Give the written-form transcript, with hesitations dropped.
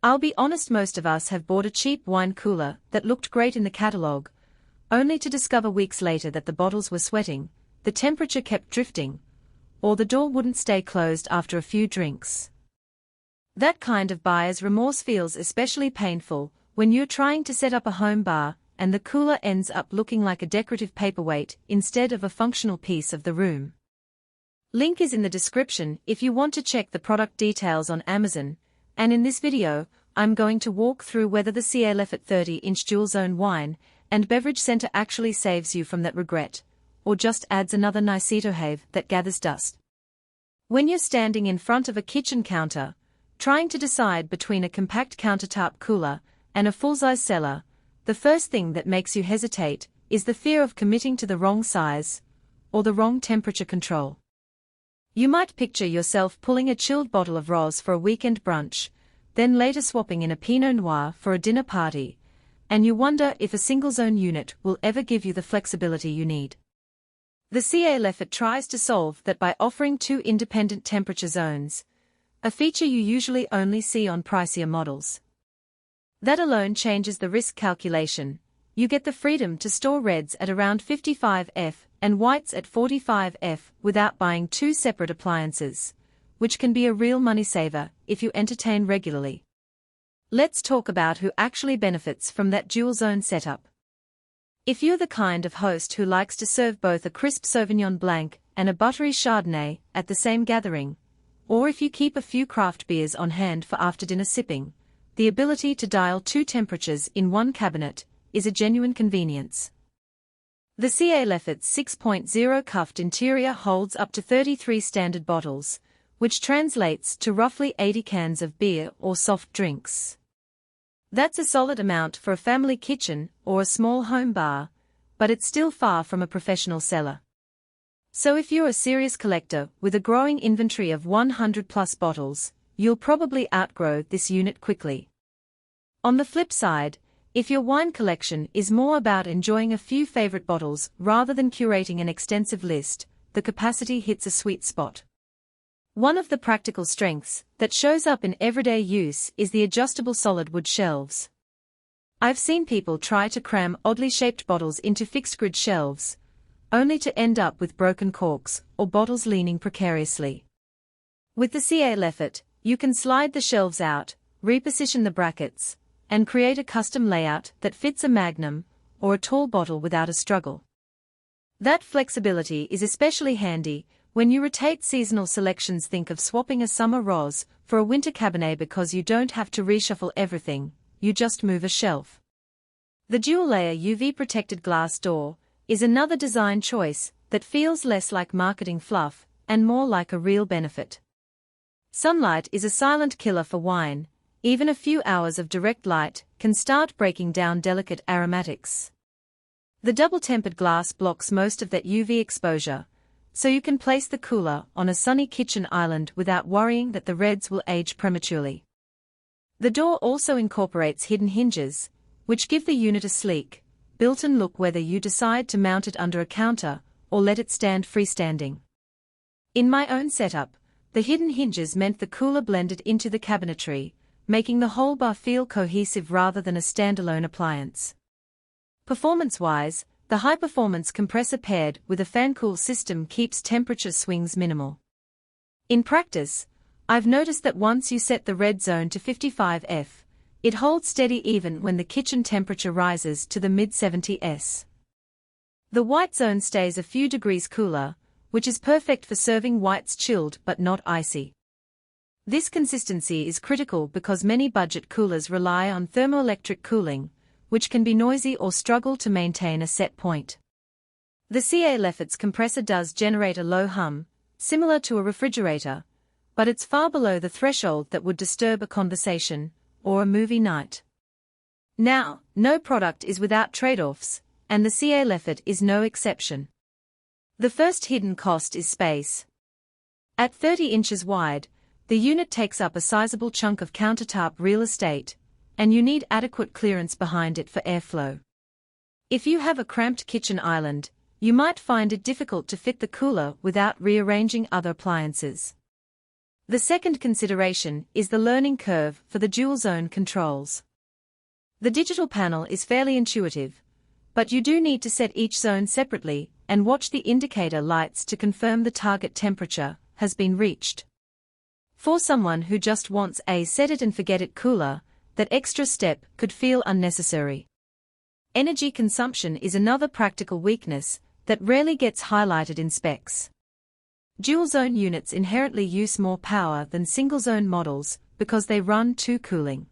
I'll be honest, most of us have bought a cheap wine cooler that looked great in the catalogue, only to discover weeks later that the bottles were sweating, the temperature kept drifting, or the door wouldn't stay closed after a few drinks. That kind of buyer's remorse feels especially painful when you're trying to set up a home bar and the cooler ends up looking like a decorative paperweight instead of a functional piece of the room. Link is in the description if you want to check the product details on Amazon, and in this video, I'm going to walk through whether the CaLefort 30-inch dual-zone wine and beverage center actually saves you from that regret, or just adds another niceto-have that gathers dust. When you're standing in front of a kitchen counter, trying to decide between a compact countertop cooler and a full-size cellar, the first thing that makes you hesitate is the fear of committing to the wrong size or the wrong temperature control. You might picture yourself pulling a chilled bottle of Ros for a weekend brunch, then later swapping in a Pinot Noir for a dinner party, and you wonder if a single-zone unit will ever give you the flexibility you need. The CaLefort tries to solve that by offering 2 independent temperature zones, a feature you usually only see on pricier models. That alone changes the risk calculation. You get the freedom to store reds at around 55 F and whites at 45 F without buying 2 separate appliances, which can be a real money saver if you entertain regularly. Let's talk about who actually benefits from that dual-zone setup. If you're the kind of host who likes to serve both a crisp Sauvignon Blanc and a buttery Chardonnay at the same gathering, or if you keep a few craft beers on hand for after-dinner sipping, the ability to dial 2 temperatures in one cabinet is a genuine convenience. The CaLefort's 6.0 cuffed interior holds up to 33 standard bottles, which translates to roughly 80 cans of beer or soft drinks. That's a solid amount for a family kitchen or a small home bar, but it's still far from a professional cellar. So if you're a serious collector with a growing inventory of 100+ bottles, you'll probably outgrow this unit quickly. On the flip side, if your wine collection is more about enjoying a few favorite bottles rather than curating an extensive list, the capacity hits a sweet spot. One of the practical strengths that shows up in everyday use is the adjustable solid wood shelves. I've seen people try to cram oddly shaped bottles into fixed grid shelves, only to end up with broken corks or bottles leaning precariously. With the CaLefort, you can slide the shelves out, reposition the brackets, and create a custom layout that fits a magnum or a tall bottle without a struggle. That flexibility is especially handy when you rotate seasonal selections. Think of swapping a summer Ros for a winter Cabernet because you don't have to reshuffle everything, you just move a shelf. The dual-layer UV-protected glass door is another design choice that feels less like marketing fluff and more like a real benefit. Sunlight is a silent killer for wine. Even a few hours of direct light can start breaking down delicate aromatics. The double-tempered glass blocks most of that UV exposure, so you can place the cooler on a sunny kitchen island without worrying that the reds will age prematurely. The door also incorporates hidden hinges, which give the unit a sleek, built-in look whether you decide to mount it under a counter or let it stand freestanding. In my own setup, the hidden hinges meant the cooler blended into the cabinetry, making the whole bar feel cohesive rather than a standalone appliance. Performance-wise, the high-performance compressor paired with a fan-cool system keeps temperature swings minimal. In practice, I've noticed that once you set the red zone to 55 F, it holds steady even when the kitchen temperature rises to the mid-70s. The white zone stays a few degrees cooler, which is perfect for serving whites chilled but not icy. This consistency is critical because many budget coolers rely on thermoelectric cooling, which can be noisy or struggle to maintain a set point. The CaLefort's compressor does generate a low hum, similar to a refrigerator, but it's far below the threshold that would disturb a conversation or a movie night. Now, no product is without trade-offs, and the CaLefort is no exception. The first hidden cost is space. At 30 inches wide, the unit takes up a sizable chunk of countertop real estate, and you need adequate clearance behind it for airflow. If you have a cramped kitchen island, you might find it difficult to fit the cooler without rearranging other appliances. The second consideration is the learning curve for the dual-zone controls. The digital panel is fairly intuitive, but you do need to set each zone separately and watch the indicator lights to confirm the target temperature has been reached. For someone who just wants a set-it-and-forget-it cooler, that extra step could feel unnecessary. Energy consumption is another practical weakness that rarely gets highlighted in specs. Dual-zone units inherently use more power than single-zone models because they run two cooling.